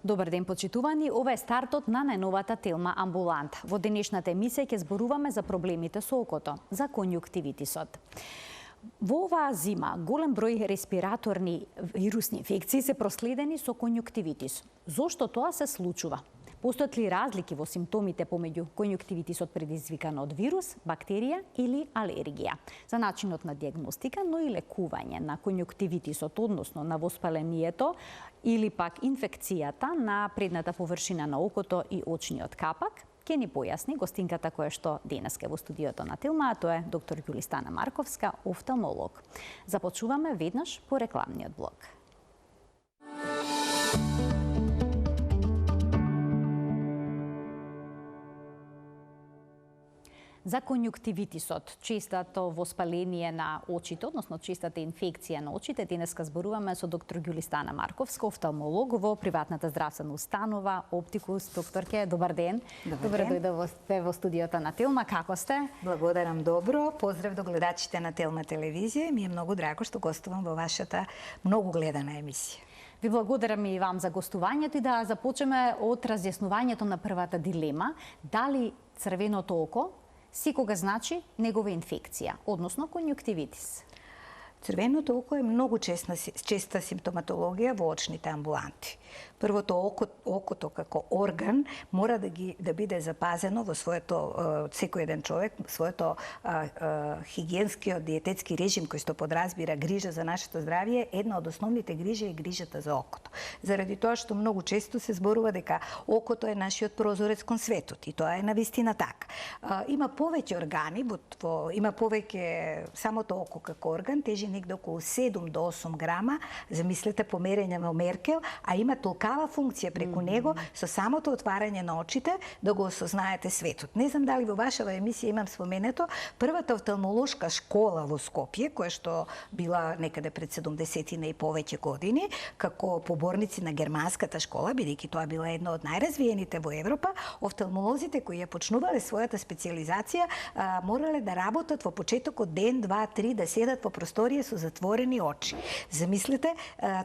Добар ден, почитувани. Ова е стартот на најновата Телма амбуланта. Во денешната емисија ќе зборуваме за проблемите со окото, за конјуктивитисот. Во оваа зима голем број респираторни вирусни инфекции се проследени со конјуктивитис. Зошто тоа се случува? Постојат ли разлики во симптомите помеѓу конјуктивитисот предизвикан од вирус, бактерија или алергија? За начинот на диагностика, но и лекување на конјуктивитисот, односно на воспалението или пак инфекцијата на предната површина на окото и очниот капак, ќе ни појасни гостинката која што денеска во студиото на Телма, а тоа е доктор Ѓулистана Марковска, офталмолог. Започуваме веднаш по рекламниот блок. За конјуктивитисот, честото воспаление на очите, односно честата инфекција на очите, денеска зборуваме со доктор Ѓулистана Марковска, офталмолог во приватната здравствена установа Оптикус. Докторке, добар ден. Добре дојдовте во студиото на Телма. Како сте? Благодарам добро. Поздрав до гледачите на Телма телевизија. Ми е многу драго што гостувам во вашата многу гледана емисија. Ви благодарам и вам за гостувањето и да започнеме од разјаснувањето на првата дилема. Дали црвеното око секога значи негова инфекција, односно конјуктивитис? Црвеното око е многу честа симптоматологија во очните амбуланти. Првото, окото како орган мора да биде запазено во своето, секој еден човек, своето хигиенскиот диететски режим кој што подразбира грижа за нашето здравје, една од основните грижи е грижата за окото. Заради тоа што многу често се зборува дека окото е нашиот прозорец кон светот и тоа е навистина така. Има повеќе органи, има повеќе, самото око како орган тежи негде околу 7 до 8 грама, замислете померење во меркел, а има толкава функција преку него со самото отварање на очите да го осознаете светот. Не знам дали во вашава емисија имам споменето првата офталмолошка школа во Скопје, која што била некаде пред 70 и повеќе години, како поборници на германската школа, бидејќи тоа била една од најразвиените во Европа, офталмолозите кои ја почнувале својата специјализација морале да работат во почетокот ден, 2, 3, да седат во просторија со затворени очи. Замислете,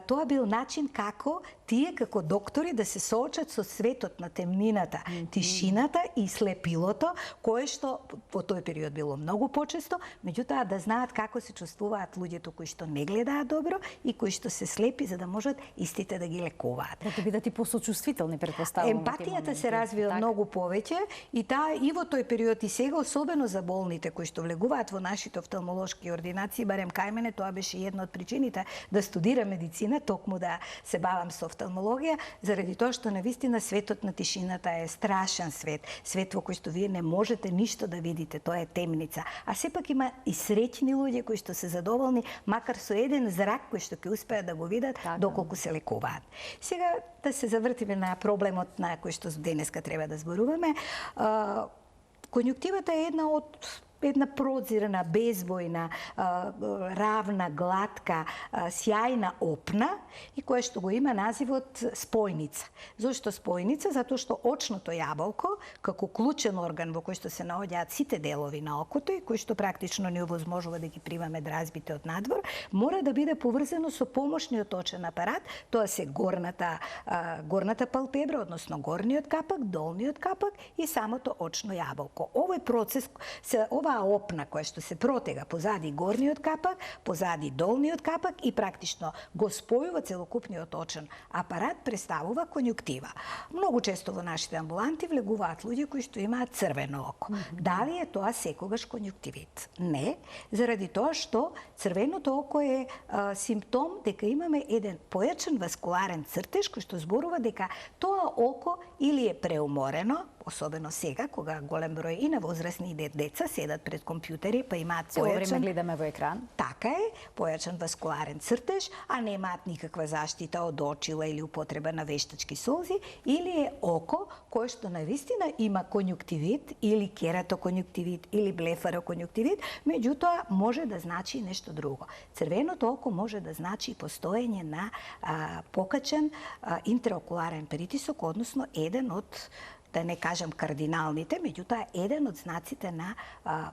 тоа бил начин како тие како доктори да се соочат со светот на темнината, тишината и слепилото, кое што во тој период било многу почесто, меѓутоа да знаат како се чувствуваат луѓето кои што не гледаат добро и кои што се слепи за да можат истите да ги лекуваат. Да бидат и посочувствителни, претпоставувам. Емпатијата се развива многу повеќе и таа и во тој период и сега, особено за болните кои што влегуваат во нашите офталмолошки ординации, барем кај мене тоа беше една од причините да студирам медицина, токму да се бавам со офталмологија, заради тоа што навистина светот на тишината е страшен свет, свет во кој што вие не можете ништо да видите, тоа е темница. А сепак има и среќни луѓе кои што се задоволни макар со еден зрак кој што ќе успеат да го видат доколку се лекуваат. Сега да се завртиме на проблемот на кој што денеска треба да зборуваме. Конјуктивата е една прозирна, безбојна, равна, глатка, сјајна опна и која што го има називот спојница. Зошто спојница? Затоа што очното јаболко, како клучен орган во кој што се наоѓаат сите делови на окото и кој што практично не овозможува да ги примаме дразбите од надвор, мора да биде поврзано со помошниот очен апарат, тоа се горната палпебра, односно горниот капак, долниот капак и самото очно јаболко. Овој процес оваа опна која што се протега позади горниот капак, позади долниот капак и практично го спојува целокупниот очен апарат, представува конјуктива. Многу често во нашите амбуланти влегуваат луѓе кои што имаат црвено око. Дали е тоа секогаш конјуктивит? Не, заради тоа што црвеното око е симптом дека имаме еден појачен васкуларен цртеж кој што зборува дека тоа око или е преуморено, особено сега, кога голем број и на возрастни деца седат пред компјутери, па имаат цело време гледаме во екран. Така е, појачен васкуларен цртеж, а немаат никаква заштита од очила или употреба на вештачки солзи, или е око кое што навистина има конјуктивит или кератоконјуктивит или блефароконјуктивит, меѓутоа може да значи и нешто друго. Црвеното око може да значи постоење на покачен интраокуларен притисок, односно еден од да не кажам кардиналните, меѓутоа еден од знаците на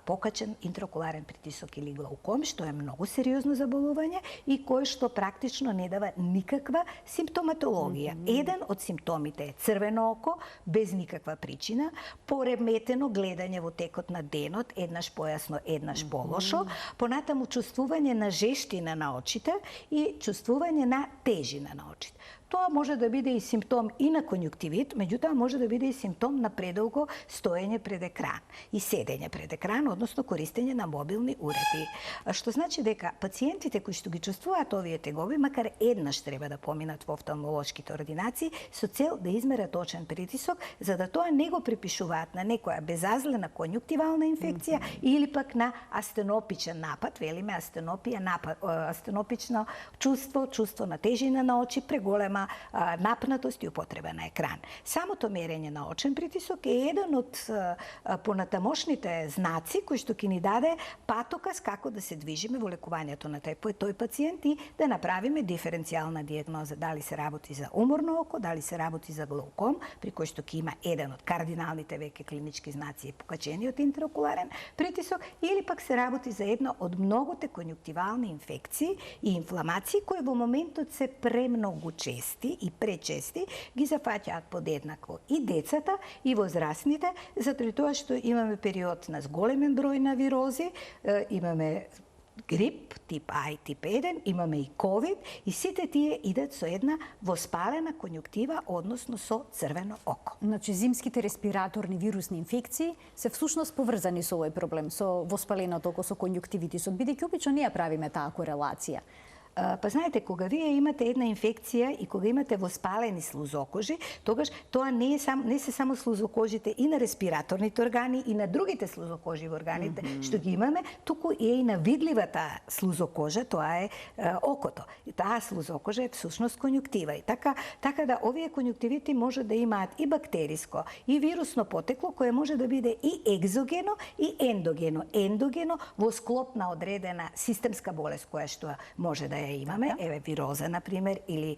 покачен интраокуларен притисок или глауком, што е многу сериозно заболување и кој што практично не дава никаква симптоматологија. Еден од симптомите е црвено око, без никаква причина, пореметено гледање во текот на денот, еднаш појасно, еднаш полошо, понатаму чувствување на жештина на очите и чувствување на тежина на очите. Тоа може да биде и симптом и на конјуктивит, меѓутоа може да биде и симптом на предолго стоење пред екран и седење пред екран, односно користење на мобилни уреди. Што значи дека пациентите кои што ги чувствуваат овие тегоби, макар еднаш треба да поминат во офталмолошките ординации со цел да измерат очен притисок, за да тоа не го припишуваат на некоја безазлена конјуктивална инфекција или пак на астенопичен напад, велиме астенопија, астенопично чувство на тежина на очи, преголема напнатост и употреба на екран. Самото мерење на очен притисок е еден од понатамошните знаци кои што ќе ни даде патоказ како да се движиме во лекувањето на тој пациент и да направиме диференцијална дијагноза, дали се работи за уморно око, дали се работи за глауком, при кој што ќе има еден од кардиналните веќе клинички знаци покачениот интраокуларен притисок, или пак се работи за една од многуте конјуктивални инфекции и инфламации кои во моментот се премногу чести и пречести, ги зафаќаат подеднакво и децата и возрастните, затоа тоа што имаме период на зголемен број на вирози, имаме грип, тип А и тип 1, имаме и ковид и сите тие идат со една воспалена конјуктива, односно со црвено око. Значи, зимските респираторни вирусни инфекции се всушност поврзани со овој проблем, со воспаленото око, со конјуктивитисот, бидејќи обично ние правиме таа корелација. Па знаете, кога вие имате една инфекција и кога имате воспалени слузокожи, тогаш тоа не се само слузокожите и на респираторните органи и на другите слузокожи во органите што ги имаме, туку е и на видливата слузокожа, тоа е окото. И таа слузокожа е всушност конјуктива. И така да овие конјуктивити може да имаат и бактериско, и вирусно потекло кое може да биде и екзогено и ендогено. Ендогено во склоп на одредена системска болест која што може да имаме, еве вироза, например, или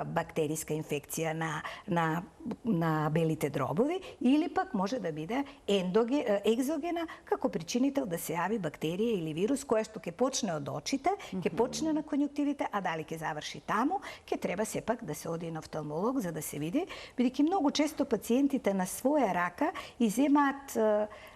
бактериска инфекција на белите дробови, или пак може да биде екзогена како причинител да се јави бактерија или вирус која што ќе почне од очите, ќе почне на конјуктивите, а дали ќе заврши таму, ќе треба сепак да се оди на офталмолог за да се види, бидејќи многу често пациентите на своја рака иземаат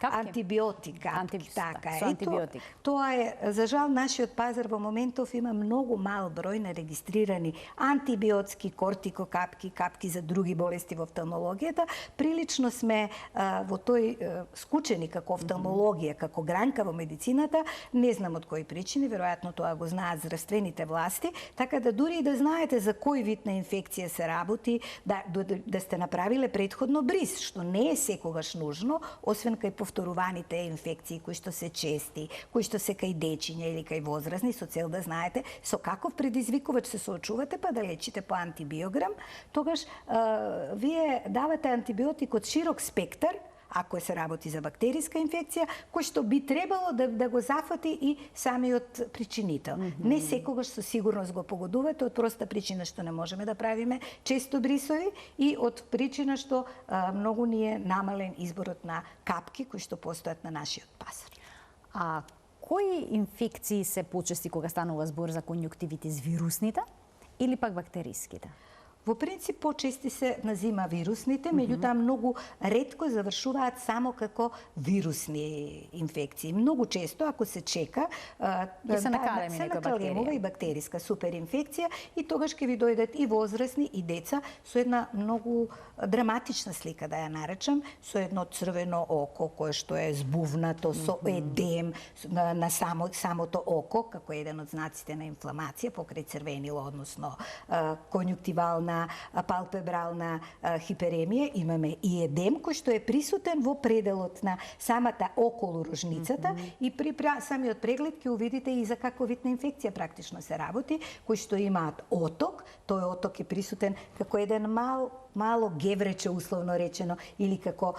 антибиотика. Така е. Тоа е, за жал, нашиот пазар во моментов има многу мал број на регистрирани антибиотски, кортикокапки, капки за други болести во офталмологијата. Прилично сме во тој скучени како офталмологија, како гранка во медицината, не знам од кои причини, веројатно тоа го знаат здравствените власти, така да дури и да знаете за кој вид на инфекција се работи, да сте направиле претходно бриз, што не е секогаш нужно, освен кај повторуваните инфекции кои што се чести, кои што се кај дечиња или кај возрастни, со цел да знаете со каков предизвикувач се соочувате, па да лечите по антибиограм, тогаш вие давате антибиотик од широк спектар, ако се работи за бактериска инфекција, кој што би требало да го зафати и самиот причинител. Не секогаш со сигурност го погодувате, од проста причина што не можеме да правиме често брисови и од причина што многу ни е намален изборот на капки кои што постојат на нашиот пазар. А кои инфекции се почести кога станува збор за конјуктивитис, вирусните или пак бактериските? Во принцип, почести се на зима вирусните, меѓутоа многу ретко завршуваат само како вирусни инфекции. Многу често, ако се чека, се накалемува и бактериска суперинфекција и тогаш ќе ви дојдат и возрастни и деца со една многу драматична слика, да ја наречам, со едно црвено око кое што е збувнато, со едем на самото око, како еден од знаците на инфламација покрај црвенило, односно конјуктивална палпебрална хиперемија, имаме и едем кој што е присутен во пределот на самата околу рожницата и при самиот преглед ќе увидите и за каква вид на инфекција практично се работи, кои што имаат оток, тој оток е присутен како еден мало геврече, условно речено, или како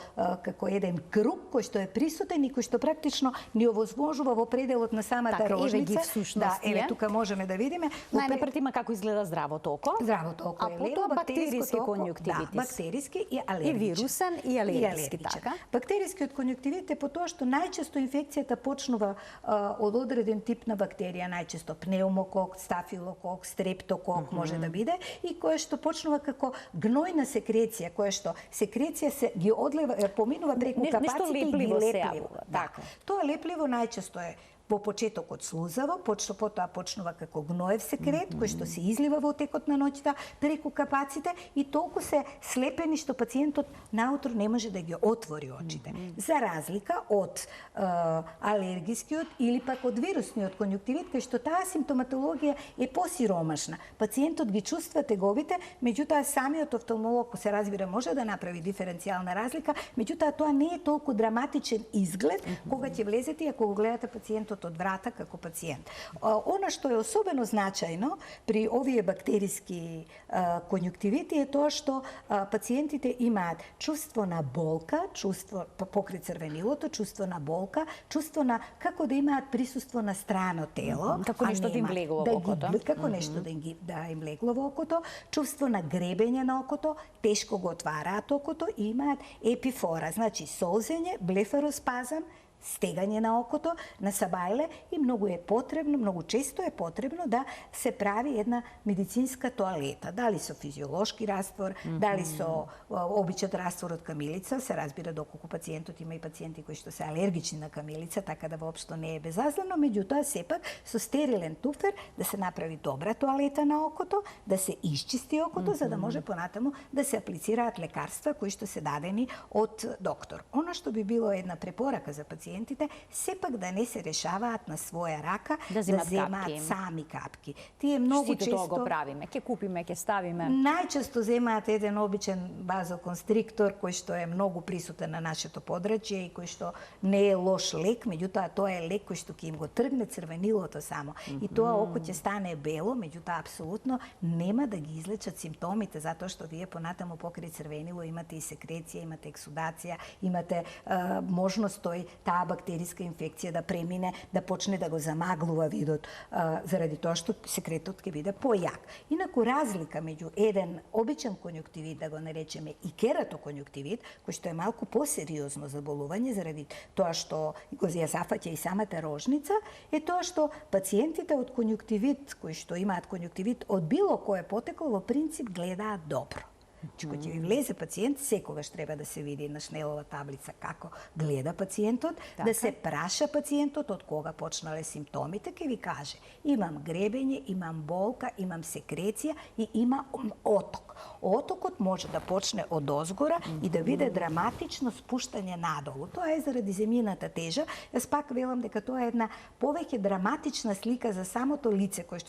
еден круг кој што е присутен и кој што практично ни овозможува во пределот на самата рожница. Да, еве тука можеме да видиме. Најнапред има како изгледа здравото око. Здравото око е тоа бактериски конјуктивитис. Да, бактериски и алергичен. И вирусен и алергиски, така? Бактерискиот конјуктивит е по тоа што најчесто инфекцијата почнува од одреден тип на бактерија, најчесто пнеумокок, стафилокок, стрептокок може да биде, и кое што почнува како гнојна секреција, кое што секреција се ги одлева, поминува преку капаците и ги лепливо. Така. Тоа лепливо најчесто е во почетокот слузаво, потоа почнува како гноев секрет, кој што се излива во текот на ноќта преку капаците и толку се слепени што пациентот наутро не може да ги отвори очите. За разлика од алергискиот или пак од вирусниот конјуктивит, кај што таа симптоматологија е посиромашна. Пациентот ги чувства теговите, меѓутоа самиот офталмолог, се разбира, може да направи диференцијална разлика, меѓутоа тоа не е толку драматичен изглед кога ќе влезете и ако го гледате пациентот од врата како пациент. Она што е особено значајно при овие бактериски конјуктивити е тоа што пациентите имаат чувство на болка, чувство покрај црвенилото, чувство на болка, чувство на како да имаат присуство на страно тело, како нешто да им легло во окото. Како нешто да им легло во окото, чувство на гребење на окото, тешко го отвараат окото и имаат епифора, значи солзење, блефароспазам, стегање на окото, на сабајле и многу често е потребно да се прави една медицинска тоалета. Дали со физиолошки раствор, дали со обичен раствор од камилица, се разбира доколку пациентот има и пациенти кои што се алергични на камилица, така да воопшто не е безазлено, меѓутоа сепак со стерилен туфер да се направи добра тоалета на окото, да се исчисти окото, за да може понатаму да се аплицираат лекарства кои што се дадени од доктор. Она што би било една препорака за пациентите, сепак да не се решаваат на своја рака, да земаат сами капки. Тие многу често тоа го правиме, ќе купиме, ќе ставиме. Најчесто земаат еден обичен базоконстриктор кој што е многу присутен на нашето подрачје и кој што не е лош лек, меѓутоа тоа е лек кој што ќе им го тргне црвенилото само. И тоа око ќе стане бело, меѓутоа апсолутно нема да ги излечат симптомите, затоа што вие понатаму покрај црвенило имате и секреција, имате ексудација, имате можност таа бактериска инфекција да премине, да почне да го замаглува видот, заради тоа што секретот ќе биде појак. Инаку разлика меѓу еден обичен конјуктивит, да го наречеме и кератоконјуктивит, кој што е малку посериозно заболување заради тоа што го ја зафаќа и самата рожница, е тоа што пациентите од конјуктивит, кои што имаат конјуктивит од било кое потекло, во принцип гледаат добро. Кога ќе ви влезе пациент, секогаш треба да се види на Шнелова таблица како гледа пациентот, да се праша пациентот од кога почнале симптомите, ќе ви каже имам гребење, имам болка, имам секреција и има оток. Отокот може да почне од озгора и да биде драматично спуштање надолу. Тоа е заради земјината тежа. Јас пак велам дека тоа е една повеќе драматична слика за самото лице кој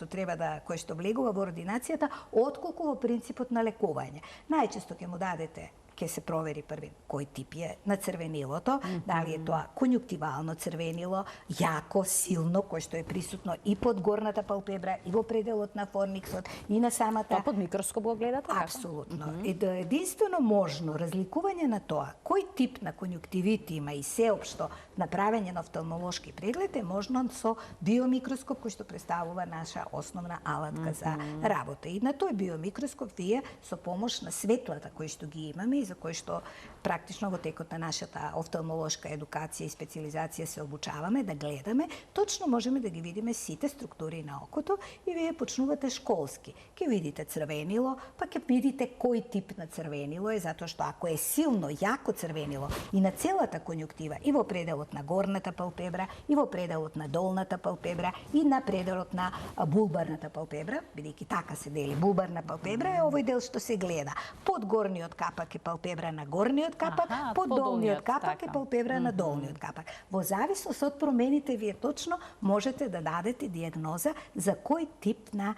што влегува во ординацијата, отколку во принципот на лекување. Најчесто ќе му дадете, ќе се провери први кој тип е на црвенилото, дали е тоа конјуктивално црвенило, јако, силно, кој што е присутно и под горната палпебра, и во пределот на форниксот, и на самата... Тоа под микроскоп го гледате? Апсолутно. Единствено можно разликување на тоа кој тип на конјуктивит има и сеопшто направење на офталмолошки преглед е можно со биомикроскоп кој што представува наша основна алатка за работа. И на тој биомикроскоп вие со помош на светлата кој што ги имаме и за кој што практично во текот на нашата офталмолошка едукација и специализација се обучаваме да гледаме, точно можеме да ги видиме сите структури на окото и вие почнувате школски. Ќе видите црвенило, па ќе видите кој тип на црвенило е, затоа што ако е силно, јако црвенило и на целата конјуктива, и во пределот на горната палпебра, и во пределот на долната палпебра, и на пределот на булбарната палпебра, бидејќи така се дели, булбарна палпебра е овој дел што се гледа. Под горниот капак е палпебра на горниот капак, под долниот капак е палпебра на долниот капак. Во зависност од промените вие точно можете да дадете диагноза за кој тип на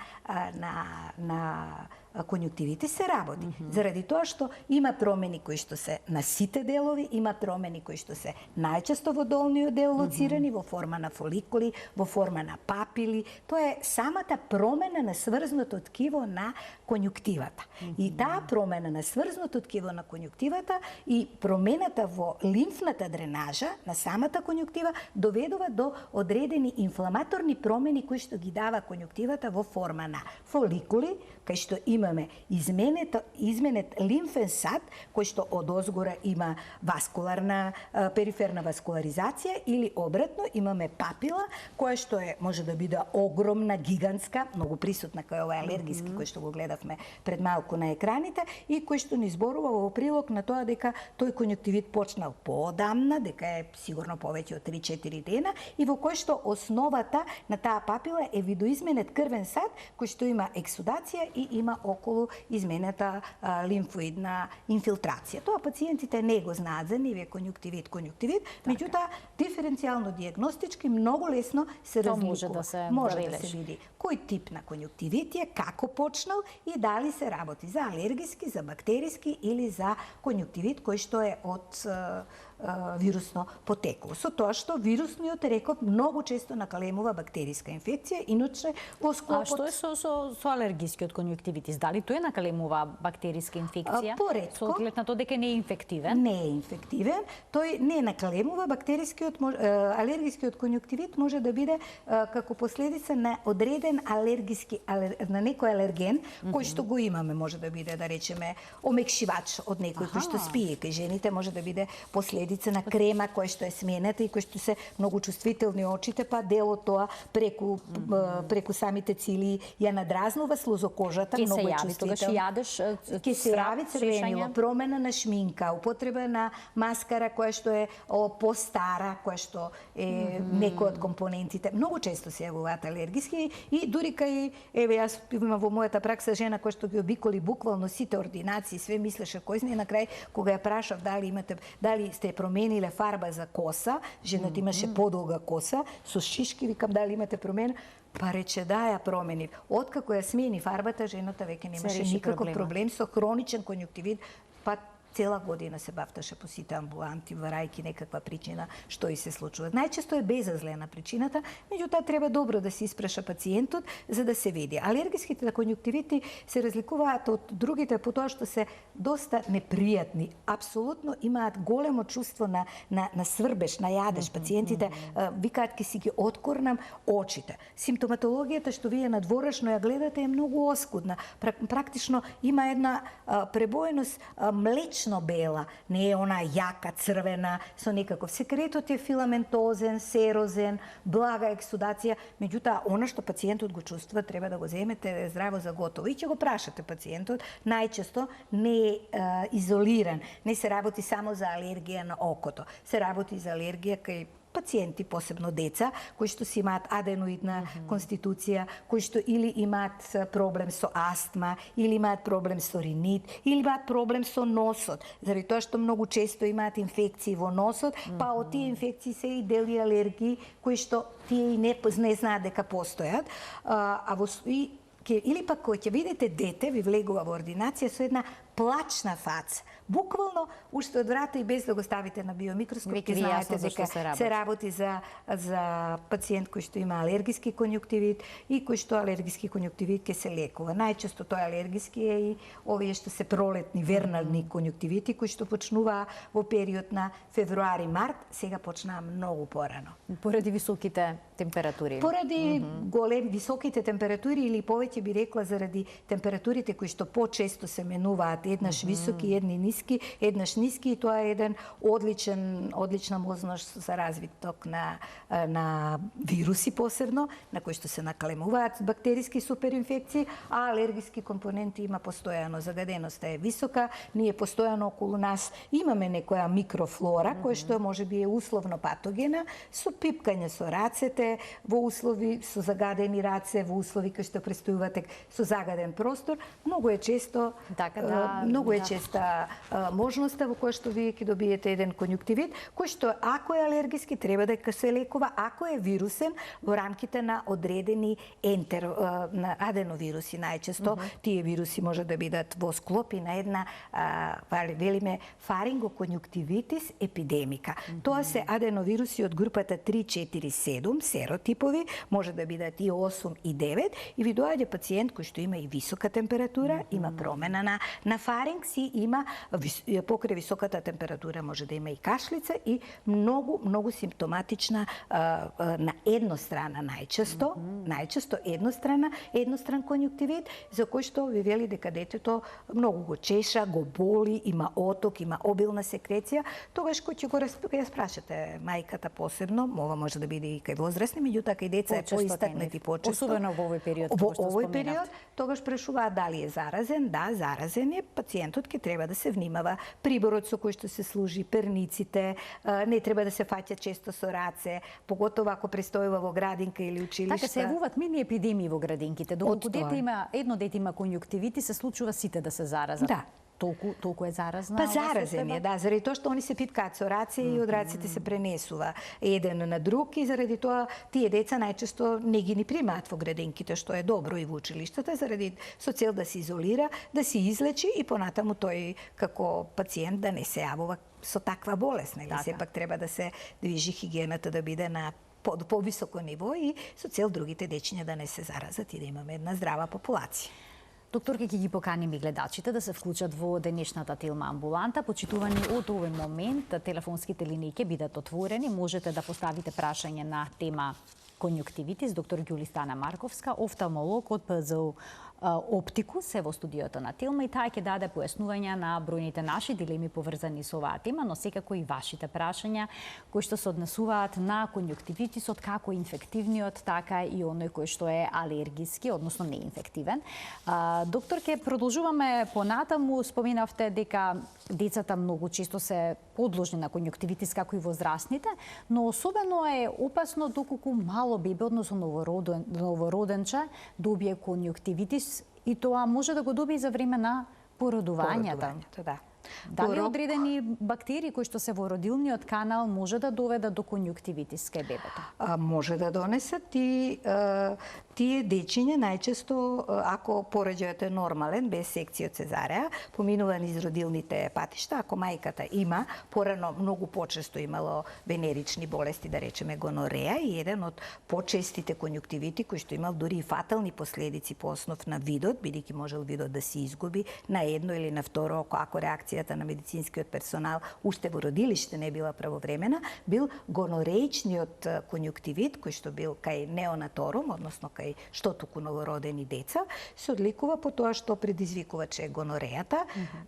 конјуктивите се работи. Заради тоа што има промени кои што се на сите делови, има промени кои што се најчесто во долниот дел лоцирани, во форма на фоликули, во форма на папили. Тоа е самата промена на сврзното ткиво на конјуктивата. И таа промена на сврзното ткиво на конјуктивата и промената во лимфната дренажа на самата конјуктива доведува до одредени инфламаторни промени кои што ги дава конјуктивата во форма на фоликули, кај што имаме изменет лимфен сад, кој што одозгора има васкуларна, периферна васкуларизација, или обратно имаме папила, која што може да биде огромна, гигантска, многу присутна кај овој алергиски кој што го гледавме пред малку на екраните, и кој што ни зборува во прилог на тоа дека тој конјуктивит почнал поодамна, дека е сигурно повеќе од 3-4 дена, и во кој што основата на таа папила е видоизменет крвен сад, кој што има ексудација и има околу изменета лимфоидна инфилтрација. Тоа пациентите не го знаат за ниве конјуктивит, меѓутоа диференцијално дијагностички многу лесно се разликува. Може да се види кој тип на конјуктивит е, како почнал и дали се работи за алергиски, за бактериски или за конјуктивит кој што е од вирусно потекло. Со тоа што вирусниот, реков, многу често накалемува бактериска инфекција, иначе во склопот... А што е со алергискиот конјуктивитис? Дали тој накалемува бактериска инфекција? Поретко. Со оглед на тоа дека не е инфективен? Не е инфективен. Тој не накалемува. Алергискиот конјуктивит може да биде како последица на одреден на некој алерген кој што го имаме. Може да биде, да речеме, омекшивач од некој кој што спие. Кај жените може да биде последица на крема која што е сменета и кој што се многу чувствителни очите, па дел од тоа преку самите цили ја надразнува слозокожата, многу е чувствителна. Ќе се јави црвенило, промена на шминка, употреба на маскара која што е постара, која што е некој од компонентите. Многу често се јавуваат алергиски и дури кај, јас имам во мојата пракса жена која што ги обиколи буквално сите ординации, све мислеше кој знае, на крај кога ја прашав дали сте промениле фарба за коса, жената имаше подолга коса, со шишки, викам дали имате промена, па рече да, ја променив. Откако ја смени фарбата, жената веќе немаше никаков проблем со хроничен конјуктивит, па цела година се бавташе по сите амбуланти, варајки некаква причина што и се случува. Најчесто е безазлена причината, меѓутоа треба добро да се испраша пациентот за да се види. Алергиските конјуктивити се разликуваат од другите по тоа што се доста непријатни. Апсолутно имаат големо чувство на сврбеж, на јадеж. Пациентите викаат ке си ги откорнам очите. Симптоматологијата што вие надворешно ја гледате е многу оскудна. Практично има една пребоеност млечно бела, не е она јака црвена со некаков секретот е филаментозен, серозен, блага ексудација, меѓутоа она што пациентот го чувствува треба да го земете здраво за готово и ќе го прашате пациентот. Најчесто не е изолиран, не се работи само за алергија на окото, се работи за алергија кај пациенти, посебно деца, кои што си имаат аденоидна конституција, кои што или имаат проблем со астма, или имаат проблем со ринит, или имаат проблем со носот, заради тоа што многу често имаат инфекции во носот, па од тие инфекции се и дели алергии кои што тие и не знаат дека постојат, или пак кој ќе видите дете ви влегува во ординација со една плачна фаца. Буквално, уште од врата и без да го ставите на биомикроскоп, ќе знаете дека се работи за пациент кој што има алергиски конјуктивит и кој што алергиски конјуктивит ќе се лекува. Најчесто тој алергиски е и овие што се пролетни, вернални конјуктивити, кои што почнуваа во период на февруари-март, сега почнаа многу порано. Поради високите температури? Поради високите температури или повеќе би рекла заради температурите кои што почесто се менуваат, еднаш високи, еднаш ниски, и тоа е еден одлична можност за развиток на вируси посебно, на кои што се накалемуваат бактериски суперинфекции, а алергиски компоненти има постојано. Загаденоста е висока, ние постојано околу нас имаме некоја микрофлора, која што можеби е условно патогена, со пипкање со рацете, во услови со загадени раце, во услови кои што престојувате со загаден простор, многу е често честа можноста во која што вие ќе добиете еден конјуктивит, кој што ако е алергиски треба да се лекува, ако е вирусен во рамките на одредени на аденовируси најчесто, тие вируси може да бидат во склопи на една велиме фарингоконјуктивитис епидемика. Тоа се аденовируси од групата 3, 4, 7, серотипови, може да бидат и 8 и 9, и ви доаѓа пациент кој што има и висока температура, има промена на фарингс и има покрај високата температура може да има и кашлица и многу симптоматична на еднострана најчесто едностран конјуктивит за кој што ви вели дека детето многу го чеша, го боли, има оток, има обилна секреција, тогаш кој ќе го ја спрашате мајката посебно, ова може да биде и кај возрастни, меѓутоа кај деца е поистакнати почесто. Особено во овој период. Во овој период, тогаш прашуваат дали е заразен. Да, заразен е. Пациентот ќе треба да се внимава. Приборот со кој што се служи, перниците, не треба да се фаќа често со раце, поготово ако престојува во градинка или училиште. Така се јавуваат мини епидемии во градинките. Доколку едно дете има конјуктивити, се случува сите да се заразат. Да. Толку е заразна? Па заразен е, да, заради тоа што они се питкаат со раце и од рацете се пренесува еден на друг и заради тоа тие деца најчесто не ги ни примаат во градинките, што е добро и во училиштата, заради со цел да се изолира, да се излечи и понатаму тој како пациент да не се јавува со таква болест, нели? Сепак треба да се движи хигиената да биде на повисоко ниво и со цел другите дечиња да не се заразат и да имаме една здрава популација. Докторке, ќе ги поканим и гледачите да се вклучат во денешната Тилма амбуланта. Почитувани од овој момент, телефонските линии ќе бидат отворени. Можете да поставите прашање на тема конјуктивитис. Доктор Ѓулистана Марковска, офталмолог од ПЗУ Оптикус е во студиото на Тилма и таа ќе даде појаснувања на бројните наши дилеми поврзани со оваа тема, но секако и вашите прашања кои што се однесуваат на конјуктивитисот, како инфективниот, така и оној кој што е алергиски, односно неинфективен. Доктор, ќе продолжуваме понатаму. Споменавте дека децата многу често се подложни на конјуктивитис, како и возрастните, но особено е опасно доколку мало бебе, односно новороденче, добие конјуктивитис и тоа може да го добие за време на породувањето. Да. Дали одредени бактерии кои што се во родилниот канал може да доведат до конјуктивитис кај бебето? Може да донесат и тие дечиња најчесто ако пореđајот е нормален без секција од цезареа, поминува низ родилните патишта, ако мајката има порано многу почесто имало венерични болести, да речеме гонореја и еден од почестите конјуктивити кои што имал дури и фатални последици по основ на видот, бидејќи можел видот да се изгуби на едно или на второ око, ако реакцијата на медицинскиот персонал уште во родилиште не била правовремена, бил гонореичниот конјуктивит кој што бил кај неонаторум, односно кај што туку новородени деца, се одликува по тоа што предизвикуваче гонорејата.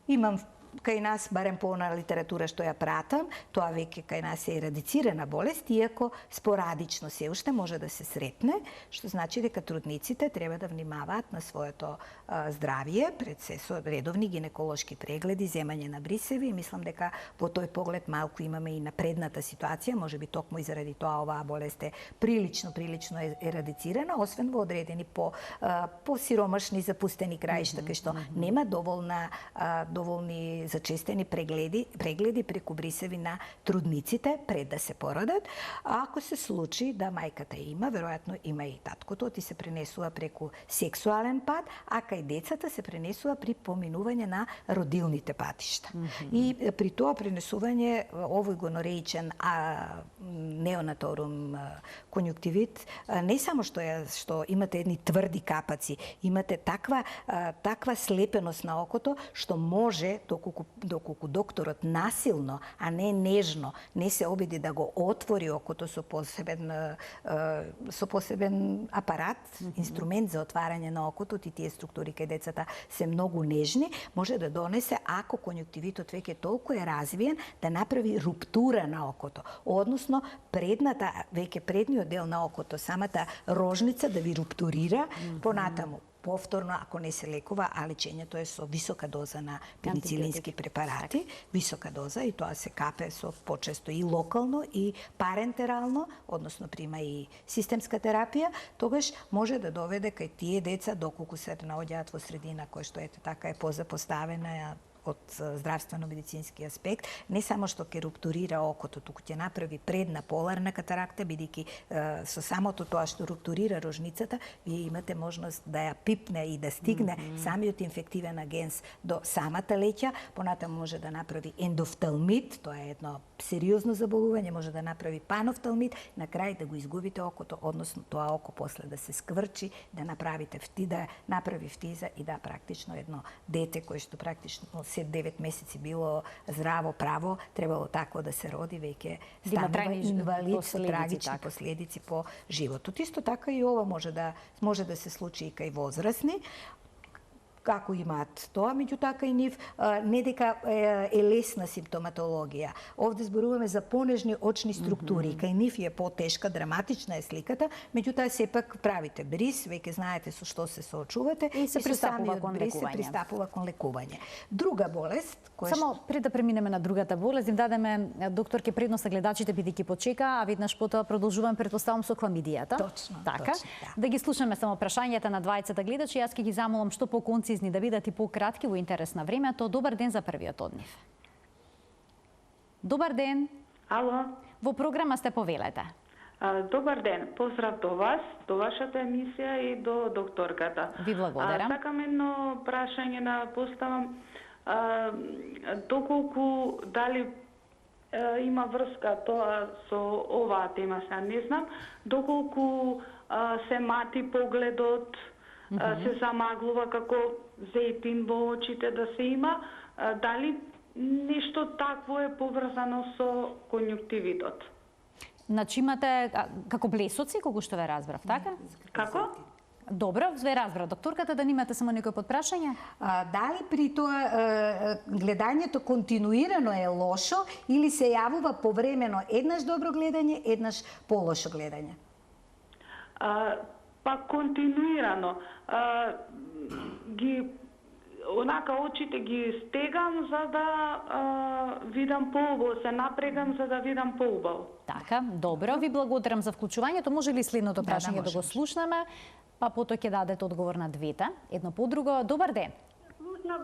Имам кај нас, барем по она литература што ја пратам, тоа веќе кај нас е ерадицирана болест, иако спорадично се уште може да се сретне, што значи дека трудниците треба да внимаваат на своето здравје, пред се со редовни гинеколошки прегледи, земање на брисеви и мислам дека во тој поглед малку имаме и напредната ситуација, можеби токму и заради тоа оваа болест е прилично ерадицирана, освен во одредени по сиромашни запустени краишта кај што нема доволни зачестени прегледи преку брисеви на трудниците пред да се породат. А ако се случи да мајката има, веројатно има и таткото, ти се пренесува преку сексуален пат, а кај децата се пренесува при поминување на родилните патишта. И при тоа пренесување овој гонореичен неонаторум конјуктивит, не само што имате едни тврди капаци, имате таква слепеност на окото што може доколку докторот насилно, а не нежно, не се обиди да го отвори окото со посебен апарат, инструмент за отварање на окото, и тие структури кај децата се многу нежни, може да донесе, ако конјуктивитот веќе толку е развиен, да направи руптура на окото, односно предниот дел на окото, самата рожница да ви руптурира, понатаму повторно, ако не се лекува, а лечењето е со висока доза на пеницилински препарати, висока доза, и тоа се капе со почесто и локално и парентерално, односно прима и системска терапија, тогаш може да доведе кај тие деца, доколку се наоѓаат во средина која што така е позапоставена, од здравствено-медицински аспект, не само што ќе руптурира окото, туку ќе направи предна поларна катаракта, бидејќи со самото тоа што руптурира рожницата, вие имате можност да ја пипне и да стигне самиот инфективен агенс до самата леќа, понатаму може да направи ендофталмит, тоа е едно сериозно заболување, може да направи панофталмит, на крај да го изгубите окото, односно тоа око после да се скврчи, да направи фтиза и да практично едно дете кое што практично 7-9 месеци било здраво право, требало такво да се роди, веќе станува инвалид со трагични последици по животот. Исто така и ова може да се случи и кај возрастни, како имаат тоа, меѓутоа и нив не дека е лесна симптоматологија. Овде зборуваме за понежни очни структури, кај нив е потешка, драматична е сликата, меѓутоа сепак правите бриз, веќе знаете со што се соочувате и се пристапува кон лекување. Друга болест, само пред да преминеме на другата болест, им дадеме докторке предност на гледачите бидејќи почека, а веднаш потоа продолжуваме предпоставам со хламидијата. Точно, така. точно, да ги слушаме само прашањата на двајцата гледачи, јас ќе ги замолам што по-концизни да бидат и пократки во интерес на времето. Добар ден за првиот од нив. Добар ден. Ало. Во програма сте, повелете. Добар ден. Поздрав до вас, до вашата емисија и до докторката. Ви благодарам. Сакам едно прашање да поставам. Доколку дали има врска тоа со оваа тема, сега не знам, доколку се мати погледот, се замаглува како зејтин во очите да се има, дали нешто такво е поврзано со конјуктивитот? Значи имате како блесоци, колку што ве разбрав, така? Како? Добро, ве разбрав докторката, да немате само некој подпрашање? Дали при тоа гледањето континуирано е лошо или се јавува повремено еднаш добро гледање, еднаш полошо гледање? Па континуирано. Онака очите ги стегам за да видам поубаво, се напрегам за да видам поубаво. Така, добро, ви благодарам за вклучувањето. Може ли следното прашање да го слушнеме, па потоа ќе дадете одговор на двете, едно по друго. Добар ден. Слушнав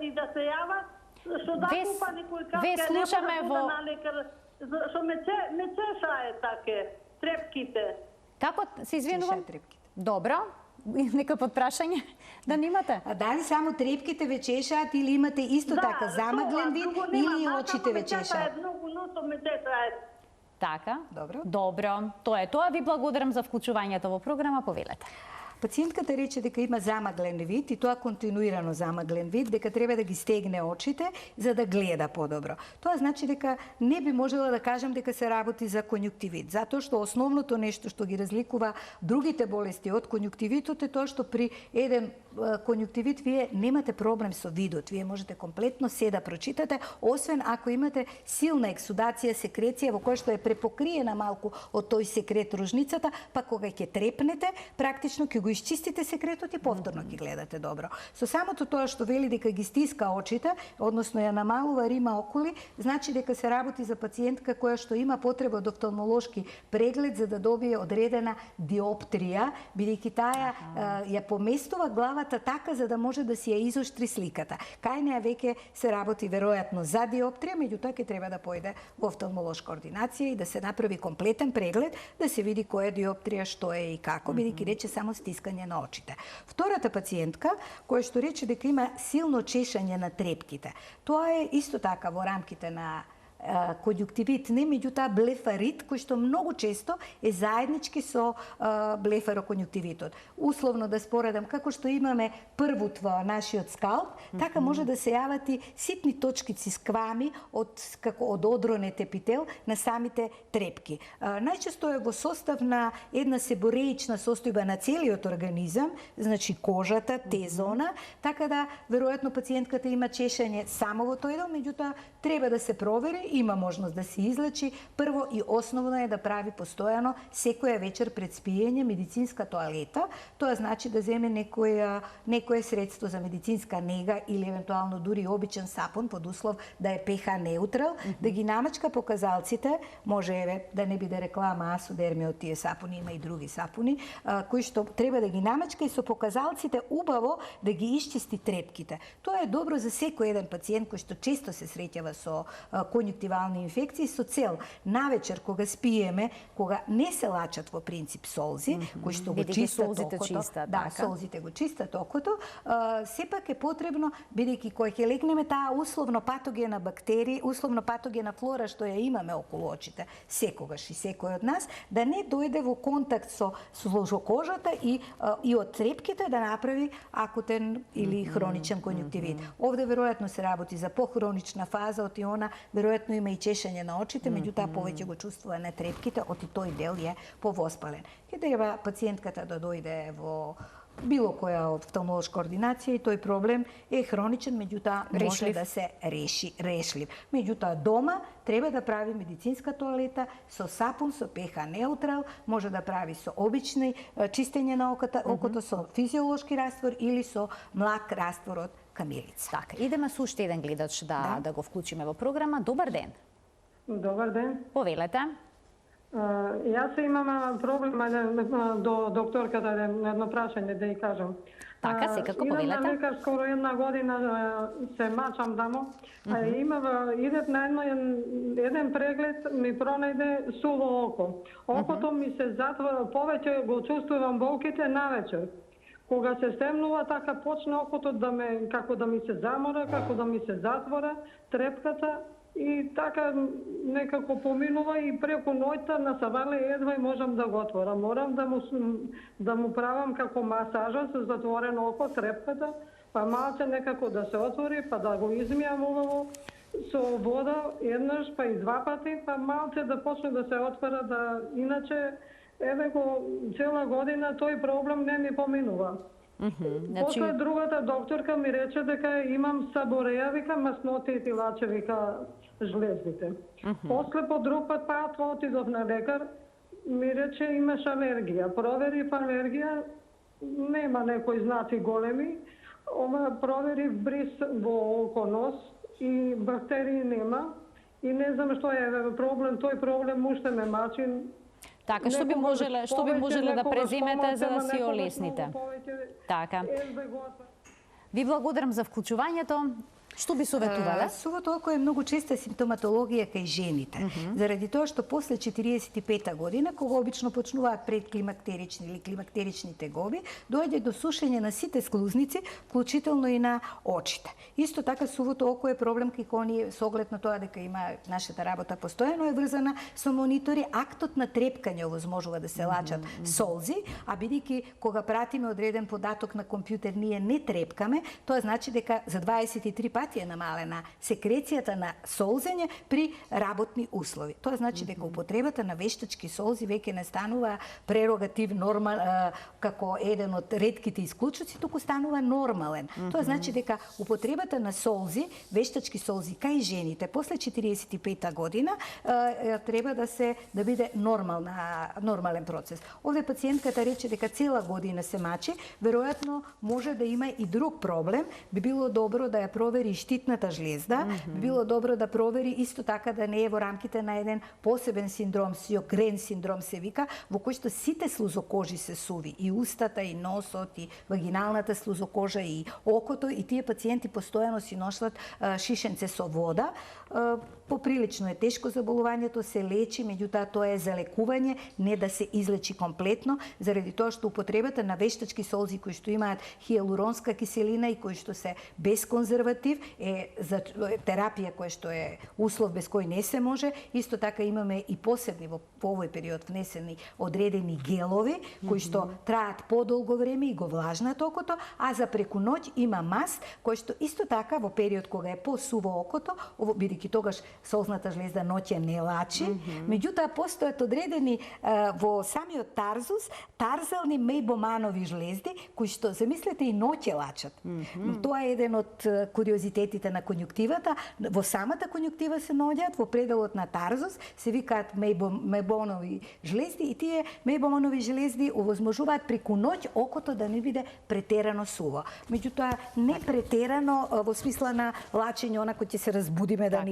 и да се јават, што да купа некој кафе, ве слушаме во на лекар, што ме чешае таке трепките. Како се извинувам? Добро. Некој подпрашање да немате? Дали само трепките ве чешаат или имате исто така замаглен вид или очите ве чешаат? Многу ното ме чешаат. Така. Добро. Добро. Тоа е тоа. Ви благодарам за вклучувањето во програма. Повелете. Пациентката рече дека има замаглен вид и тоа континуирано замаглен вид, дека треба да ги стегне очите за да гледа подобро. Тоа значи дека не би можела да кажам дека се работи за конјуктивит, затоа што основното нешто што ги разликува другите болести од конјуктивитот е тоа што при еден конјуктивит вие немате проблем со видот, вие можете комплетно се да прочитате, освен ако имате силна ексудација, секреција во која што е препокриена малку од тој секрет рожницата, па кога ќе трепнете, практично ќе го исчистите секретот и повторно ќе гледате добро. Со самото тоа што вели дека ги стиска очите, односно ја намалува рима окули, значи дека се работи за пациентка која што има потреба од офталмолошки преглед за да добие одредена диоптрија, бидејќи таа ја поместува главата така за да може да си ја изоштри сликата. Кај неа веќе се работи веројатно за диоптрија, меѓутоа ќе треба да појде во офталмолошка ординација и да се направи комплетен преглед, да се види која диоптрија, што е и како, бидејќи рече само стискање на очите. Втората пациентка, која што рече дека има силно чешање на трепките, тоа е исто така во рамките на конјуктивит, не, меѓутоа блефарит, кој што многу често е заеднички со блефароконјуктивитот. Условно да споредам, како што имаме првут во нашиот скалп, така може да се јават и ситни точкици сквами од одронет епител на самите трепки. Најчесто е во состав на една себореична состојба на целиот организам, значи кожата, Т-зона, така да веројатно пациентката има чешање само во тој дел, меѓутоа треба да се провери има можност да се излечи. Прво и основно е да прави постојано секоја вечер пред спиење медицинска тоалета. Тоа значи да земе некое средство за медицинска нега или евентуално дури обичен сапун под услов да е pH неутрал, да ги намачка показалците, може да не биде реклама Асодерми од тие сапуни, има и други сапуни, кои што треба да ги намачка и со показалците убаво да ги исчисти трепките. Тоа е добро за секој еден пациент кој што често се среќава со конјуктивални инфекции со цел навечер кога спиеме, кога не се лачат во принцип солзи, кои што го чистат окото, солзите го чистат окото, сепак е потребно, бидејќи кога ќе легнеме таа условно патогена бактерија, условно патогена флора што ја имаме околу очите, секогаш и секој од нас, да не дојде во контакт со кожата и од трепките да направи акутен или хроничен конјуктивит. Овде веројатно се работи за похронична фаза, оти она веројатно има и чешење на очите, меѓутоа повеќе го чувствува на трепките, оти тој дел е повоспален. Ќе треба пациентката да дојде во било која офталмолошка ординација и тој проблем е хроничен, меѓутоа може да се решлив. Меѓутоа дома треба да прави медицинска тоалета со сапун, со pH неутрал, може да прави со обични чистење на окото со физиолошки раствор или со млак раствор од камилица. Така, идеме со уште еден гледач да го вклучиме во програма. Добар ден. Добар ден. Повелете. Јас имам проблем до докторката едно прашање да ја кажам. Така, секако повелете. Идам на лекар скоро една година, се мачам тамо. Идет на еден преглед, ми пронајде суво око. Окото ми се затвора, повеќе го чувствувам болките навечер. Кога се стемнува, така почна окото како да ми се замора, како да ми се затвора трепката. И така некако поминува и преку ноќта на савале едва можам да го отворам. Морам да му правам како масажа со затворено око трепката, па малце некако да се отвори, па да го измијам убаво со вода еднаш, па и два пати, па малце да почне да се отвара, иначе еве го цела година тој проблем не ми поминува. После другата докторка ми рече дека имам сабореја, вика, масноти и тилаче, вика, жлездите. После по друг пат отидов на лекар, ми рече имаш алергија. Провери алергија, нема некои знаци големи, провери бриз во око, нос и бактерии нема. И не знам што е проблем, тој проблем уште ме мачи. Така, што би можеле да преземете за да си олесните? Така. Ви благодарам за вклучувањето. Што би советувале? Сувото око е многу честа симптоматологија кај жените. Заради тоа што после 45-та година, кога обично почнуваат предклимактерични или климактерични тегоби, доаѓа до сушење на сите склузници, вклучително и на очите. Исто така сувото око е проблем кај оние со оглед на тоа дека има нашата работа постојано е врзана со монитори. Актот на трепкање овозможува да се лачат солзи, а бидејќи кога пратиме одреден податок на компјутер ние не трепкаме, тоа значи дека за 23 пати е намалена секрецијата на солзење при работни услови. Тоа значи дека употребата на вештачки солзи веќе не станува прерогатив како еден од ретките исклучоци, туку станува нормален. Тоа значи дека употребата на солзи, вештачки солзи кај жените после 45-та година треба да биде нормален процес. Овде пациентката рече дека цела година се мачи, веројатно може да има и друг проблем. Би било добро да ја провери штитната жлезда, би било добро да провери исто така да не е во рамките на еден посебен синдром, Сјогрен синдром се вика, во кој што сите слузокожи се суви, и устата, и носот, и вагиналната слузокожа, и окото, и тие пациенти постојано си носат шишенце со вода. Поприлично е тешко заболувањето, се лечи, меѓутоа тоа е за лекување, не да се излечи комплетно, заради тоа што употребата на вештачки солзи кои што имаат хијалуронска киселина и кои што се без конзерватив е за терапија која што е услов без кој не се може. Исто така имаме и посебни во овој период внесени одредени гелови кои што траат подолго време и го влажнат окото, а за преку ноќ има маст кој што исто така во период кога е посуво окото, бидејќи тогаш солзната жлезда ноќе не лачи, меѓутоа постојат одредени во самиот тарзус тарзални мејбоманови жлезди кои што замислете и ноќе лачат. Тоа е еден од куриозитетите капацитетите на конјуктивата. Во самата конјуктива се наоѓаат во пределот на тарзус, се викаат мейбонови железди и тие мейбонови железди овозможуваат преку ноќ окото да не биде претерано суво. Меѓутоа не претерано во смисла на лачење, онако ќе се разбудиме да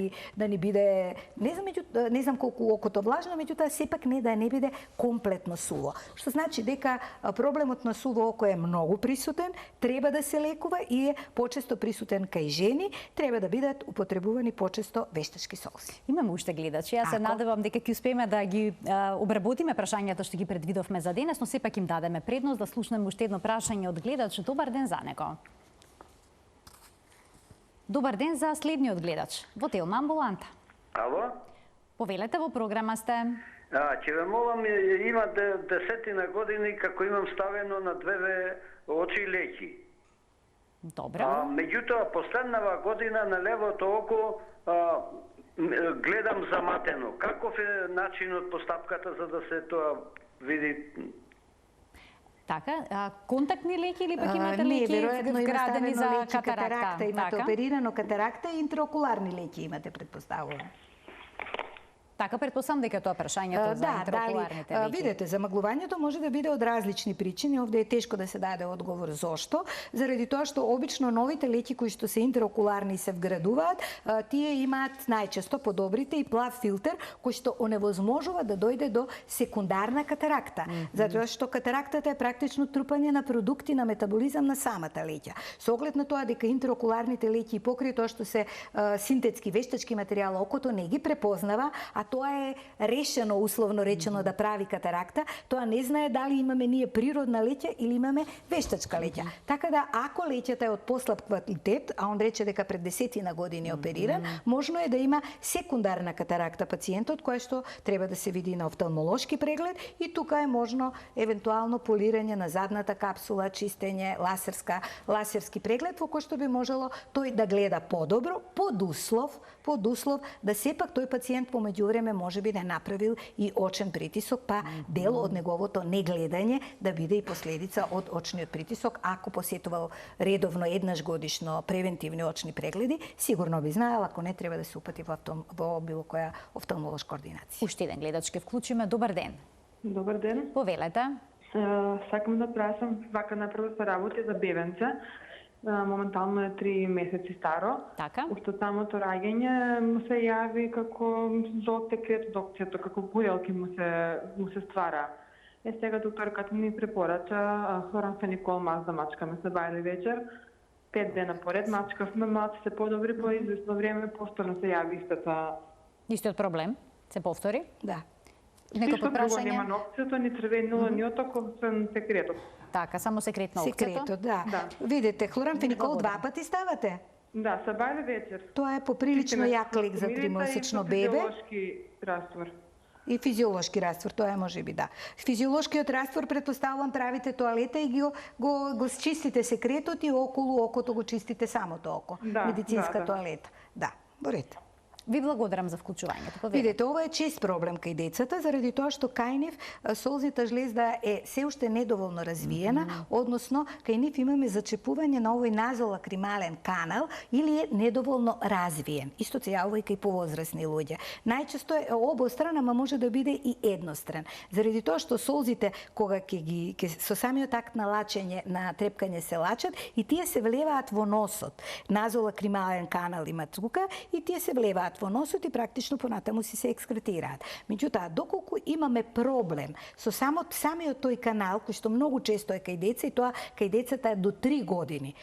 ни биде, не знам колку окото влажно, меѓутоа сепак не биде комплетно суво. Што значи дека проблемот на суво око е многу присутен, треба да се лекува и е почесто присутен кај жени, треба да бидат употребувани почесто вештачки солзи. Имаме уште гледачи. Јас се надевам дека ќе успееме да ги обработиме прашањата што ги предвидовме за денес, но сепак им дадеме предност да слушнеме уште едно прашање од гледач. Добар ден за него. Добар ден за следниот гледач. Во Телма амбуланта. Ало? Повелете, во програма сте. Ќе ве молам, има 10 години како имам ставено на две очи леки. Добро. Меѓутоа, последнава година на левото око гледам заматено. Каков е начинот, постапката за да се тоа види? Така, контактни леки или пак имате Не, леки веројатно има вградени ставено за леки катаракта? имате Така? оперирано катаракта и интраокуларни леки имате, предпоставувам. Така, предпоставам дека тоа прашањето за интраокуларните леки. Видете, замаглувањето може да биде од различни причини. Овде е тешко да се даде одговор зошто. Заради тоа што обично новите леки кои што се интраокуларни се вградуваат, тие имаат најчесто подобрите и плав филтер кој што оневозможува да дојде до секундарна катаракта. Затоа што катарактата е практично трупање на продукти на метаболизам на самата леќа. Со оглед на тоа дека интраокуларните леки и покрај тоа што се синтетски вештачки материјал, окото не ги препознава, а тоа е решено, условно речено, да прави катаракта, тоа не знае дали имаме ние природна леќа или имаме вештачка леќа. Така да, ако леќата е од послаб квалитет, а он рече дека пред 10 години опериран, можно е да има секундарна катаракта пациентот, која што треба да се види на офталмолошки преглед и тука е можно евентуално полирање на задната капсула, чистење, ласерски преглед во кој што би можело тој да гледа подобро, под услов да сепак тој пациент помеѓу време може би да направил и очен притисок, па дел од неговото негледање да биде и последица од очниот притисок. Ако посетувал редовно еднаш годишно превентивни очни прегледи, сигурно би знаел, ако не треба да се упати во било која офталмолошка ординација. Уште еден гледач ке вклучиме. Добар ден. Добар ден. Повелете. Сакам да прашам, вака направо се работи за бебенце. Моментално е 3 месеци старо. Така. Уште самото раѓање му се јави како зод секретодокцијата, како бујалки му се ствара. Сега докторката ми препорача хлорамфеникол маз да мачкаме саба или вечер. 5 дена поред мачкавме, малку се подобри, по известно време повторно се јави Истиот проблем се повтори? Да. Некој прашање? Нема на опцијата, ни црвенино, ни отоко, освен секретот. Така, само секретно опцијата? Секретот, да. Видите, хлорамфеникол 2 пати ставате? Да, саба или вечер. Тоа е поприлично јак лек за 3-месечно бебе. Физиолошки раствор. И физиолошки раствор, тоа е може би да. Физиолошкиот раствор, предпоставувам, правите тоалета и го чистите секретот и околу окото го чистите самото око. Медицинска тоалета. Да, борете. Ви благодарам за вклучувањето. Видете, ова е чест проблем кај децата, заради тоа што кај нив солзната жлезда е се уште недоволно развиена, односно кај нив имаме зачепување на овој назолакримален канал или е недоволно развиен. Исто се јавува и кај повозрасни луѓе. Најчесто е обостран, ама може да биде и едностран. Заради тоа што солзите кога ќе со самиот акт на лачење, на трепкање се лачат и тие се влеваат во носот. Назолакримален канал има тука и тие се влеваат во носот и практично понатаму си се екскретираат. Меѓутоа, доколку имаме проблем со самиот тој канал, кој што многу често е кај деца и тоа кај децата до 3 години,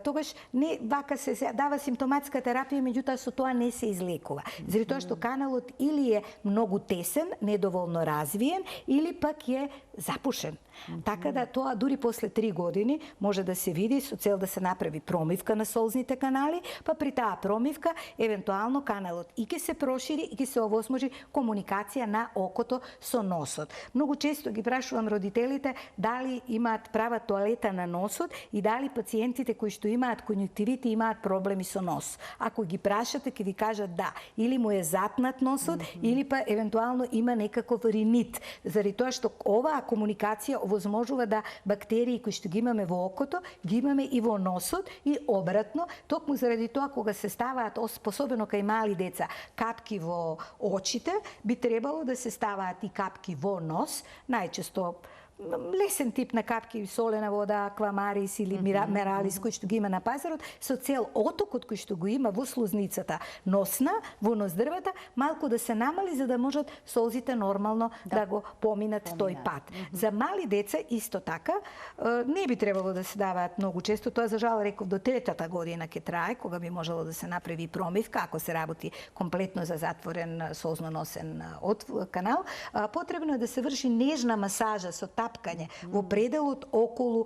тогаш не вака се дава симптоматска терапија, меѓутоа со тоа не се излекува. Заради тоа што каналот или е многу тесен, недоволно развиен, или пак е запушен. Така да тоа дури после 3 години може да се види со цел да се направи промивка на солзните канали, па при таа промивка евентуално канал пазарот и ќе се прошири и ќе се овозможи комуникација на окото со носот. Многу често ги прашувам родителите дали имаат права тоалета на носот и дали пациентите кои што имаат конјунктивити имаат проблеми со нос. Ако ги прашате, ќе ви кажат да, или му е затнат носот, или па евентуално има некаков ринит, заради тоа што оваа комуникација овозможува да бактерии кои што ги имаме во окото, ги имаме и во носот и обратно, токму заради тоа кога се ставаат, особено кај мали деца, капки во очите, би требало да се ставаат и капки во нос, најчесто лесен тип на капки, солена вода, аквамарис или мералис кој што ги има на пазарот, со цел отокот кој што го има во слузницата носна, во ноздрвата, малку да се намали за да можат солзите нормално да го поминат тој пат. За мали деца исто така не би требало да се даваат многу често, тоа за жал реков до 3-та година ќе трае, кога би можело да се направи промивка, ако се работи комплетно за затворен солзно-носен канал. Потребно е да се врши нежна масажа со тапкање во пределот околу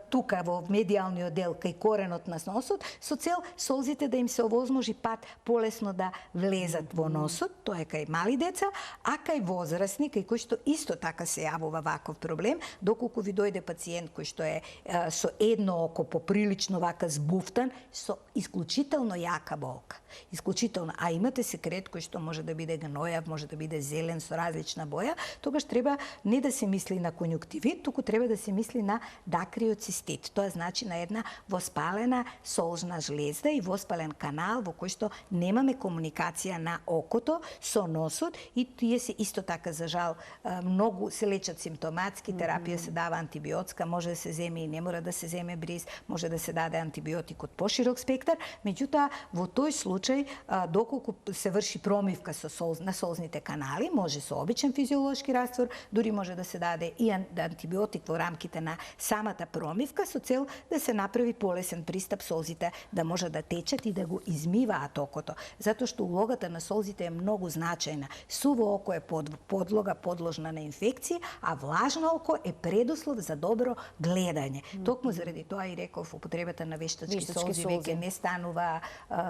тука во медијалниот дел кај коренот на носот со цел солзите да им се овозможи пат полесно да влезат во носот, тоа е кај мали деца, а кај возрастни, кај кои што исто така се јавува ваков проблем, доколку ви дојде пациент кој што е со едно око поприлично вака збуфтан, со исклучително јака болка. Исклучително, а имате секрет кој што може да биде гнојав, може да биде зелен со различна боја, тогаш треба не да се мисли на конјунктивит, туку треба да се мисли на дакриоцистит. Тоа значи на една воспалена солзна жлезда и воспален канал во кој што немаме комуникација на окото со носот и тие се исто така за жал многу се лечат симптоматски, терапија се дава антибиотска, може да се земе и не мора да се земе бриз, може да се даде антибиотик од поширок спектар, меѓутоа во тој случај доколку се врши промивка на солзните канали, може со обичен физиолошки раствор, дури може да се даде и антибиотик во рамките на самата промивка со цел да се направи полесен пристап солзите да може да течат и да го измиваат окото. Затоа што улогата на солзите е многу значајна. Суво око е подлога подложна на инфекции, а влажно око е предуслов за добро гледање. Токму заради тоа и реков, употребата на вештачки солзи веќе не станува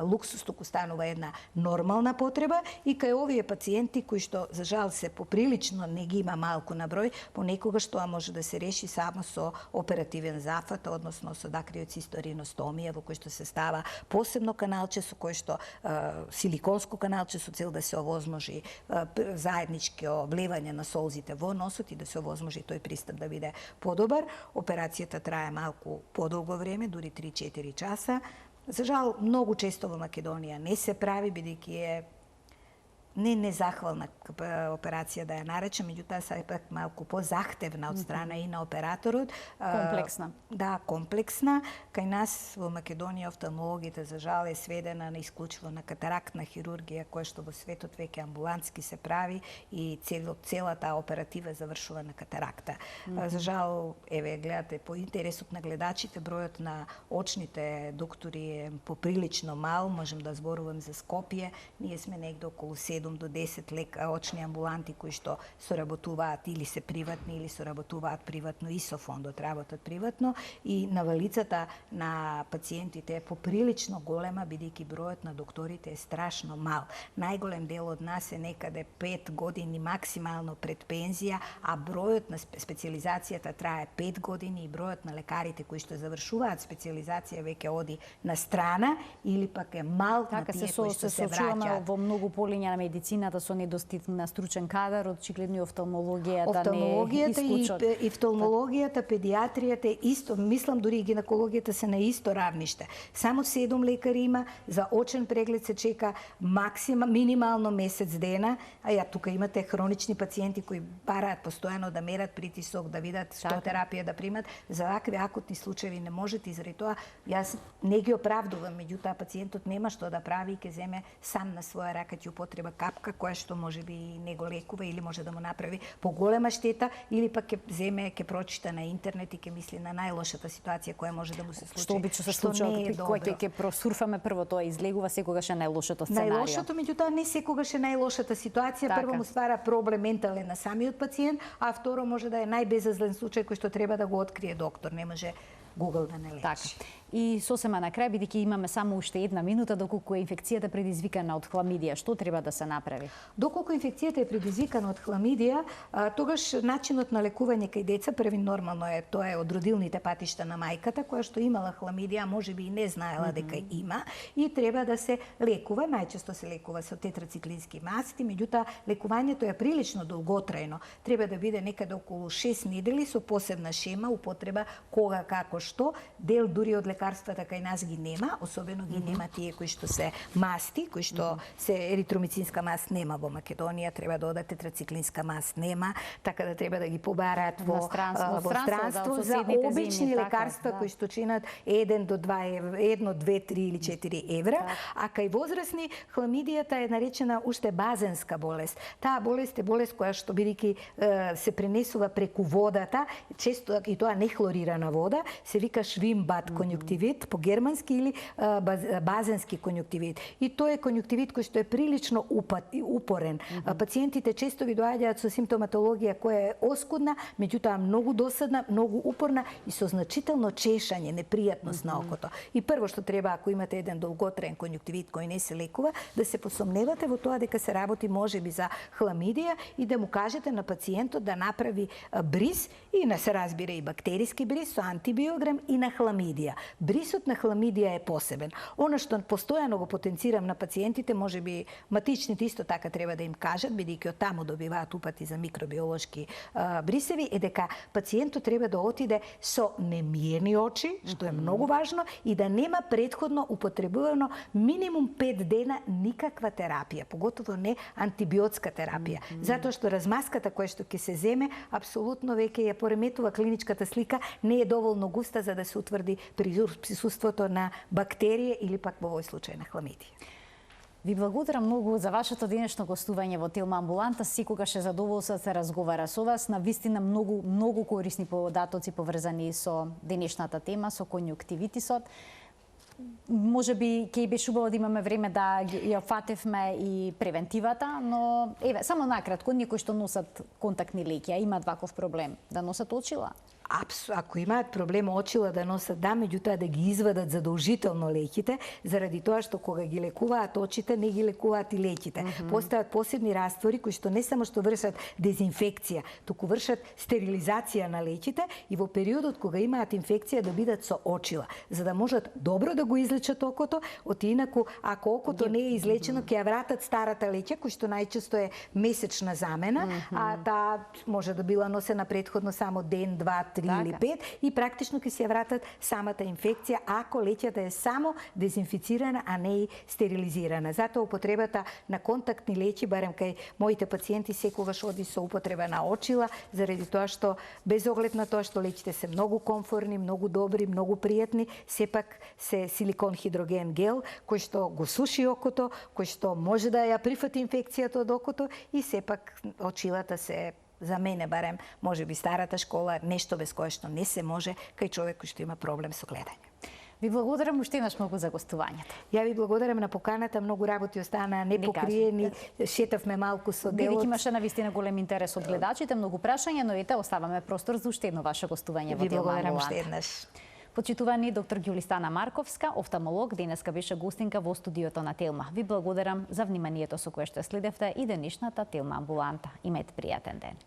луксус, туку станува една нормална потреба и кај овие пациенти кои што за жал се поприлично не ги има малку на број, понекогаш тоа може да се реши само со оперативен зафат, односно со дакриоцисториностомија во кој што се става посебно каналче со кој што силиконско каналче со цел да се овозможи заедничко влевање на солзите во носот и да се овозможи тој пристап да биде подобар. Операцијата трае малку подолго време, дури 3-4 часа. За жал, многу често во Македонија не се прави, бидејќи е не незахвална операција да ја наречем, меѓутоа сепак малку позахтевна од страна и на операторот. Комплексна. Да, комплексна. Кај нас во Македонија офталмологијата за жал е сведена на исклучиво на катарактна хирургија, која што во светот веќе амбулантски се прави и целата оператива завршува на катаракта. За жал, еве гледате по интересот на гледачите, бројот на очните доктори е поприлично мал, можем да зборувам за Скопје, ние сме негде околу 7 до 10 очни амбуланти кои што соработуваат или се приватни или соработуваат приватно и со фондот работат приватно и навалицата на пациентите е поприлично голема бидејќи бројот на докторите е страшно мал. Најголем дел од нас е некаде 5 години максимално пред пензија, а бројот на специализацијата трае 5 години и бројот на лекарите кои што завршуваат специализација веќе оди на страна или пак е мал на тие кои што се враќаат. Во многу полиња на медицината со недостиг на стручен кадар, очигледно и офталмологијата и офталмологијата, педиатријата исто, мислам дури и гинекологијата се на исто равниште. Само 7 лекари има, за очен преглед се чека минимално месец дена, а ја тука имате хронични пациенти кои бараат постојано да мерат притисок, да видат што терапија да примат. За вакви акутни случаи не можете и заради тоа јас не ги оправдувам, меѓутоа пациентот нема што да прави и ќе земе сам на своја рака ќе употреба капка која што можеби не го лекува или може да му направи поголема штета или пак ќе земе, ќе прочита на интернет и ќе мисли на најлошата ситуација која може да му се случи. Што обично се случува кога ќе просурфаме, прво тоа излегува, секогаш е најлошото сценарио. Најлошото, меѓутоа не секогаш е најлошата ситуација. Така. Прво му ствара проблем ментален на самиот пациент, а второ може да е најбезазлен случај кој што треба да го открие доктор, не може Google да не лечи. Така. И сосема на крај, бидејќи имаме само уште една минута, доколку е инфекцијата предизвикана од хламидија, што треба да се направи? Доколку инфекцијата е предизвикана од хламидија, тогаш начинот на лекување кај деца први нормално е тоа е од родилните патишта на мајката која што имала хламидија, можеби и не знаела дека има и треба да се лекува, најчесто се лекува со тетрациклински масти, меѓутоа лекувањето е прилично долготрајно. Треба да биде некаде околу 6 недели со посебна шема, употреба кога, како, што. Дел дури од лекарствата кај нас ги нема, особено ги нема тие кои што се масти, кои што се еритромицинска маст нема во Македонија, треба да одат тетрациклинска маст нема, така да треба да ги побараат во странство за обични лекарства кои што чинат 1 до 2 евра, 1, 2, 3 или 4 евра, а кај возрастни хламидијата е наречена уште базенска болест. Таа болест е болест која што бидејќи се пренесува преку водата, често и тоа не хлорирана вода, се вика швимбат конјуктивит по германски или базенски конјуктивит. И тоа е конјуктивит кој што е прилично упорен. Пациентите често ви доаѓаат со симптоматологија која е оскудна, меѓутоа многу досадна, многу упорна и со значително чешање, непријатност на окото. И прво што треба, ако имате еден долготраен конјуктивит кој не се лекува, да се посомневате во тоа дека се работи можеби за хламидија и да му кажете на пациентот да направи бриз и на се разбира и бактериски бриз со антибиограм и на хламидија. Брисот на хламидија е посебен. Она што постојано го потенцирам на пациентите, можеби матичните исто така треба да им кажат, бидејќи од таму добиваат упати за микробиолошки брисеви, е дека пациентот треба да отиде со немиени очи, што е многу важно, и да нема претходно употребувано минимум 5 дена никаква терапија, поготово не антибиотска терапија, затоа што размаската која што ќе се земе апсолутно веќе ја пореметува клиничката слика, не е доволно густа за да се утврди присуството на бактерија или пак во овој случај на хламидија. Ви благодарам многу за вашето денешно гостување во Телма амбуланта. Секогаш е задоволство да се разговара со вас. Навистина многу корисни податоци поврзани со денешната тема, со конјуктивитисот. Можеби ќе беше убаво да имаме време да ја фатевме и превентивата, но еве само накратко, некои што носат контактни леќи, а имаат ваков проблем, да носат очила? Ако имаат проблем очила да носат, да, меѓутоа да ги извадат задолжително леќите, заради тоа што кога ги лекуваат очите, не ги лекуваат и леќите. Постојат посебни раствори кои што не само што вршат дезинфекција, туку вршат стерилизација на леќите и во периодот кога имаат инфекција да бидат со очила, за да можат добро да го излечат окото, инаку ако окото не е излечено, ќе ја вратат старата леќа, кој што најчесто е месечна замена, а таа може да била носена претходно само ден, 2, 3 или 5 и практично ќе се ја вратат самата инфекција ако леќата е само дезинфицирана, а не и стерилизирана. Затоа употребата на контактни леќи, барем кај моите пациенти, секогаш оди со употреба на очила, заради тоа што без оглед на тоа што леќите се многу комфорни, многу добри, многу пријатни, сепак се силикон хидроген гел кој што го суши окото, кој што може да ја прифати инфекцијата од окото и сепак очилата се, за мене барем, може би старата школа, нешто без кое што не се може кај човек кој што има проблем со гледање. Ви благодарам уште еднаш многу за гостувањето. Ја ви благодарам на поканата, многу работи останаа непокриени, шетавме малку со делот. Бидејќи имаше навистина голем интерес од гледачите, многу прашања, но ете оставаме простор за уште едно ваше гостување во Телма амбуланта. Ви благодарам уште еднаш. Почитувани доктор Ѓулистана Марковска, офталмолог, денеска беше гостинка во студиото на Телма. Ви благодарам за вниманието со кое што следевте и денешната Телма амбуланта. Имајте пријатен ден.